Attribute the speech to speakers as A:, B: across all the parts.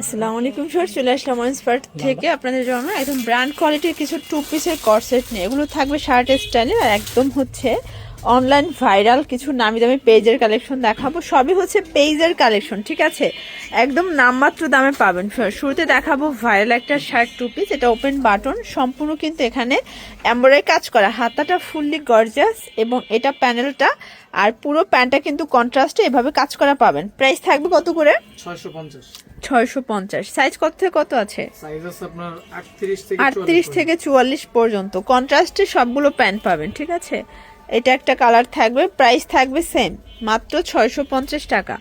A: আসসালামু আলাইকুম স্যার, চলে আসলাম ইন্সপায়ার্ড থেকে আপনাদের জন্য একদম ব্র্যান্ড কোয়ালিটির কিছু টু পিসের কর্সেট নিয়ে। এগুলো থাকবে শার্ট স্টাইলে আর একদম হচ্ছে অনলাইন ভাইরাল কিছু নামি দামি পেজের কালেকশন দেখাবো। সবই হচ্ছে পেজের কালেকশন, ঠিক আছে? একদম নামমাত্র দামে পাবেন। শুরুতে দেখাবো ভাইরাল একটা শার্ট টু পিস, এটা ওপেন বাটন, সম্পূর্ণ কিন্তু এখানে এমব্রয়ডারি কাজ করা, হাতাটা ফুললি গর্জাস এবং এটা প্যানেলটা আর পুরো প্যান্টটা কিন্তু কন্ট্রাস্টে এভাবে কাজ করা পাবেন। প্রাইস থাকবে কত করে? 650। সাইজ কত থেকে কত আছে?
B: সাইজ আছে আপনার
A: 38 থেকে 44 পর্যন্ত। কন্ট্রাস্টে সবগুলো প্যান্ট পাবেন, ঠিক আছে? এটা একটা কালার থাকবে, প্রাইস থাকবে সেম, মাত্র 650 টাকা।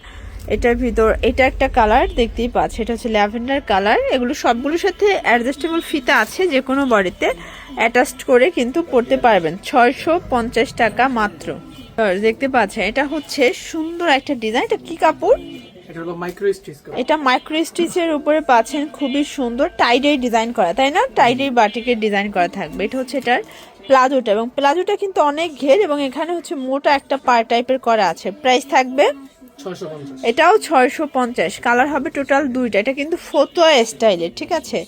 A: এটার ভিতর এটা একটা কালার দেখতেই পাচ্ছ, এটা হচ্ছে ল্যাভেন্ডার কালার। এগুলো সবগুলোর সাথে অ্যাডজাস্টেবল ফিতা আছে, যে কোনো বডিতে অ্যাটাচড করে কিন্তু পরতে পারবেন। 650 টাকা মাত্র। দেখতে পাচ্ছেন এটা হচ্ছে সুন্দর একটা ডিজাইন। এটা কি কাপড়? এটা মাইক্রো স্টিচের উপরে পাচ্ছেন, খুবই সুন্দর টাইডের ডিজাইন করা, তাই না? টাইডের বাটিকের ডিজাইন করা থাকবে। এটা হচ্ছে এটার প্লাজোটা, এবং প্লাজোটা কিন্তু অনেক ঘের এবং এখানে হচ্ছে মোটা একটা পার টাইপের করা আছে। প্রাইস থাকবে
B: 650।
A: এটাও 650। কালার হবে টোটাল দুইটা। এটা কিন্তু ফতোয়া স্টাইলের, ঠিক আছে?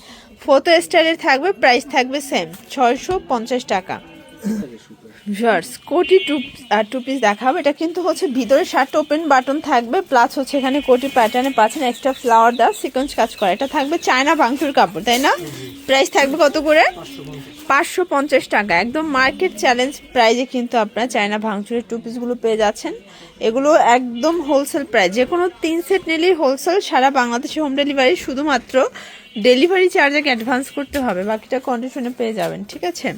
A: ফতোয়া স্টাইলের থাকবে, প্রাইস থাকবে সেম, 650 টাকা। ভিউয়ার্স কোটি টু পিস দেখাবো। এটা কিন্তু হচ্ছে ভিতরে শার্ট ওপেন বাটন থাকবে, প্লাস হচ্ছে এখানে কোটি প্যাটার্নে পাচ্ছেন এক্সট্রা ফ্লাওয়ার দেওয়া সিকোয়েন্স কাজ করা। এটা থাকবে চায়না ভাঙচুর কাপড়, তাই না? প্রাইস থাকবে কত করে? 550 টাকা। একদম মার্কেট চ্যালেঞ্জ প্রাইজে কিন্তু আপনারা চায়না ভাঙচুরের টু পিসগুলো পেয়ে যাচ্ছেন। এগুলো একদম হোলসেল প্রাইস, যে কোনো 3 সেট নিলেই হোলসেল, সারা বাংলাদেশে হোম ডেলিভারি। শুধুমাত্র ডেলিভারি চার্জ আগে অ্যাডভান্স করতে হবে, বাকিটা কন্ডিশনে পেয়ে যাবেন, ঠিক আছে?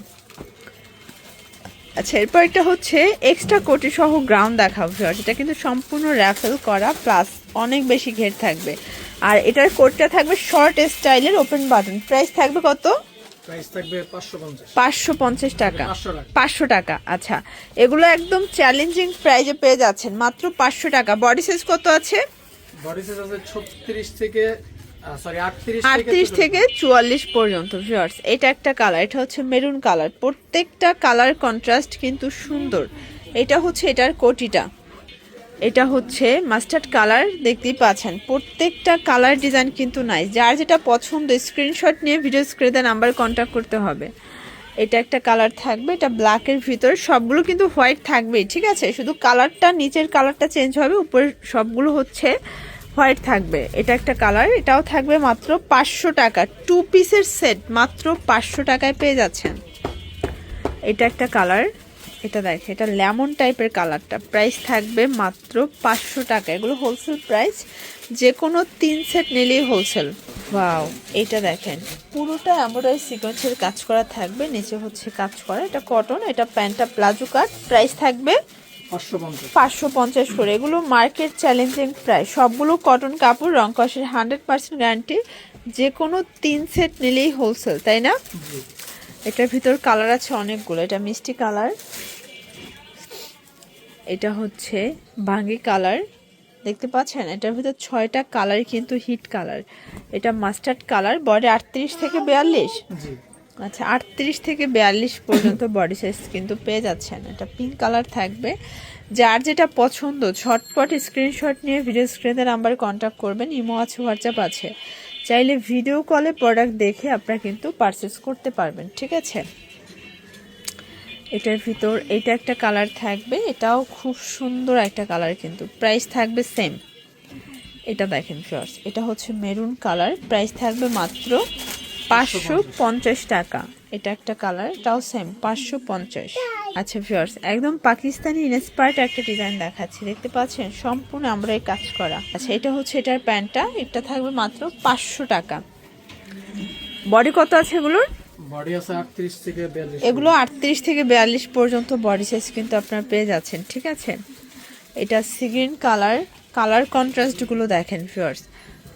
A: আচ্ছা, এরপর একটা হচ্ছে এক্সট্রা কোটি সহ গ্রাউন্ড দেখাবো। এটা কিন্তু সম্পূর্ণ র্যাফেল করা, প্লাস অনেক বেশি ঘের থাকবে। আর এটার কোটটা থাকবে শর্ট স্টাইলের ওপেন বাটন। প্রাইস থাকবে কত?
B: প্রাইস থাকবে 550।
A: 550 টাকা। 500 টাকা। আচ্ছা, এগুলো একদম চ্যালেঞ্জিং প্রাইজে পেয়ে যাচ্ছেন মাত্র 500 টাকা। বডি সাইজ কত আছে?
B: বডি সাইজ আছে 36 থেকে
A: 38 থেকে 44 পর্যন্ত। ভিউয়ার্স এটা একটা কালার, এটা হচ্ছে মেরুন কালার। প্রত্যেকটা কালার কন্ট্রাস্ট কিন্তু সুন্দর। এটা হচ্ছে এটার কোটিটা, এটা হচ্ছে মাস্টার্ড কালার, দেখতেই পাচ্ছেন। প্রত্যেকটা কালার ডিজাইন কিন্তু নাইস। যার যেটা পছন্দ স্ক্রিনশট নিয়ে ভিডিও স্ক্রিনে নাম্বার কন্ট্যাক্ট করতে হবে। এটা একটা কালার থাকবে, এটা ব্ল্যাকের ভিতর, সবগুলো কিন্তু হোয়াইট থাকবেই, ঠিক আছে? শুধু কালারটা, নিচের কালারটা চেঞ্জ হবে, উপরে সবগুলো হচ্ছে হোয়াইট থাকবে। এটা একটা কালার, এটাও থাকবে মাত্র 500 টাকা। টু পিসের সেট মাত্র 500 টাকায় পেয়ে যাচ্ছেন। এটা একটা কালার, এটা দেখে, এটা লেমন টাইপের কালারটা। প্রাইস থাকবে মাত্র 500 টাকা। এগুলো হোলসেল প্রাইস, যে কোনো 3 সেট নিলেই হোলসেল। ওয়াও, এটা দেখেন, পুরোটা এমব্রয়ডারি সিকোয়েন্সের কাজ করা থাকবে, নিচে হচ্ছে কাজ করা। এটা কটন, এটা প্যান্টটা প্লাজো কাট। প্রাইস থাকবে 550 করে। এগুলো মার্কেট চ্যালেঞ্জিং প্রাইস, সবগুলো কটন কাপড়, রং কষের 100% গ্যারান্টি। যে কোনো 3 সেট নিলেই হোলসেল, তাই না? এটার ভিতর কালার আছে অনেকগুলো। এটা মিষ্টি কালার, এটা হচ্ছে ভাঙ্গি কালার, দেখতে পাচ্ছেন? এটার ভিতর 6টা কালার কিন্তু হিট কালার। এটা মাস্টার্ড কালার। বডি 38 থেকে 42। আচ্ছা, 38 থেকে 42 পর্যন্ত বডি সাইজ কিন্তু পেয়ে যাচ্ছেন। এটা পিঙ্ক কালার থাকবে। যার যেটা পছন্দ ঝটপট স্ক্রিনশট নিয়ে ভিডিও স্ক্রিনে নাম্বারে কন্ট্যাক্ট করবেন। ইমো আছে, হোয়াটসঅ্যাপ আছে, চাইলে ভিডিও কলে প্রোডাক্ট দেখে আপনারা কিন্তু পারচেস করতে পারবেন, ঠিক আছে? এটার ভিতর এটা একটা কালার থাকবে, এটাও খুব সুন্দর একটা কালার কিন্তু। প্রাইস থাকবে সেম। এটা দেখেন ভিউয়ার্স, এটা হচ্ছে মেরুন কালার। প্রাইস থাকবে মাত্র 550 টাকা। এটা একটা কালার, এটাও সেম 550। আচ্ছা ভিউয়ার্স, একদম পাকিস্তানি ইন্সপায়ার্ড একটা ডিজাইন দেখাচ্ছি, দেখতে পাচ্ছেন? সম্পূর্ণ আমরা এই কাজ করা। আচ্ছা, এটা হচ্ছে এটার প্যান্টটা, এটা থাকবে মাত্র 500 টাকা। বডি কত আছে এগুলোর?
B: বডি আছে 38 থেকে 42।
A: এগুলো 38 থেকে 42 পর্যন্ত বডি সাইজ কিন্তু আপনারা পেয়ে যাচ্ছেন, ঠিক আছে? এটা সিগ্রিন কালার, কালার কন্ট্রাস্টগুলো দেখেন ভিউয়ার্স।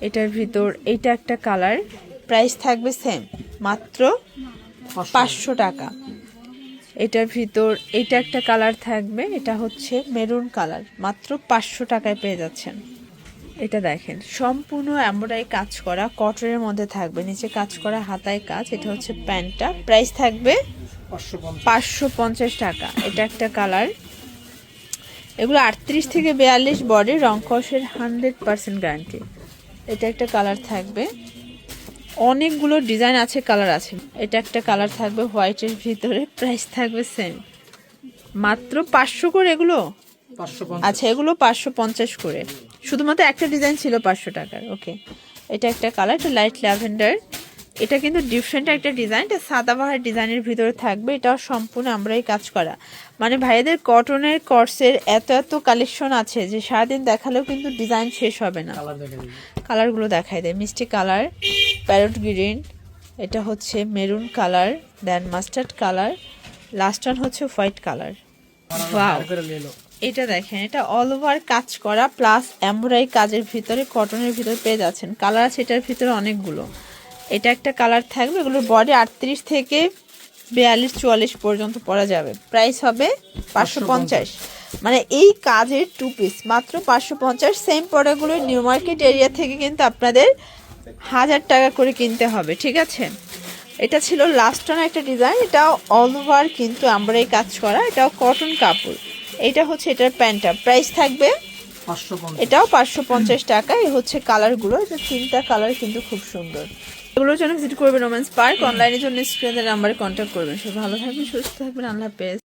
A: এটার ভিতর এইটা একটা কালার। প্রাইস থাকবে সেম, মাত্র 500 টাকা। এটার ভিতর এইটা একটা কালার থাকবে, এটা হচ্ছে মেরুন কালার, মাত্র 500 টাকায় পেয়ে যাচ্ছেন। এটা দেখেন, সম্পূর্ণ এমব্রয়ডারি কাজ করা, কটনের মধ্যে থাকবে, নিচে কাজ করা, হাতায় কাজ। এটা হচ্ছে প্যান্টটা। প্রাইস থাকবে 550 টাকা। এটা একটা কালার। এগুলো 38 থেকে 42 বডি, রং কষের 100% গ্যারান্টি। এটা একটা কালার থাকবে, অনেকগুলো ডিজাইন আছে, কালার আছে। এটা একটা কালার থাকবে হোয়াইটের ভিতরে, প্রাইস থাকবে সেম, মাত্র 500 করে এগুলো।
B: 550।
A: আচ্ছা, এগুলো 550 করে, শুধুমাত্র একটা ডিজাইন ছিল 500 টাকার। ওকে, এটা একটা কালার, এটা লাইট ল্যাভেন্ডার। এটা কিন্তু ডিফারেন্ট একটা ডিজাইন, এটা সাদাবাহার ডিজাইনের ভিতরে থাকবে। এটাও সম্পূর্ণ আমরাই কাজ করা, মানে ভাইদের কটনের কর্সের এত এত কালেকশন আছে যে সারাদিন দেখালেও কিন্তু ডিজাইন শেষ হবে না।
B: কালার দেখে দিন।
A: কালারগুলো দেখাই দেয়, মিষ্টি কালার, প্যারট গ্রিন, এটা হচ্ছে মেরুন কালার, দেন মাস্টার্ড কালার, লাস্ট ওয়ান হচ্ছে হোয়াইট কালার। ওয়াও,
B: আর করে নিয়ে নাও।
A: এটা দেখেন, এটা অল ওভার কাজ করা প্লাস এমব্রয়ডারি কাজের ভিতরে, কটনের ভিতরে পেয়ে যাচ্ছেন। কালার আছে এটার ভিতরে অনেকগুলো। এটা একটা কালার থাকবে, এগুলোর বডি 38 থেকে 42 44 পর্যন্ত পরা যাবে। প্রাইস হবে 550, মানে এই কাজের 2 পিস মাত্র 550। সেম প্রোডাক্টগুলো নিউ মার্কেট এরিয়া থেকে কিন্তু আপনাদের 1000 টাকা করে কিনতে হবে, ঠিক আছে। এটা ছিল লাস্ট ওয়ান একটা ডিজাইন, এটাও অল ওভার কিন্তু আমরাই কাজ করা, এটাও কটন কাপড়। এটা হচ্ছে এটার প্যান্টটা, প্রাইস থাকবে
B: 550।
A: এটাও 550 টাকা। এই হচ্ছে কালারগুলো, এটা 3টা কালার কিন্তু খুব সুন্দর। এগুলোর জন্য ভিজিট করবেন রোম্যান্স পার্ক, অনলাইনের জন্য স্ক্রিনের নাম্বারে কন্ট্যাক্ট করবেন। সব ভালো থাকবেন, সুস্থ থাকবেন, আল্লাহ হাফেজ।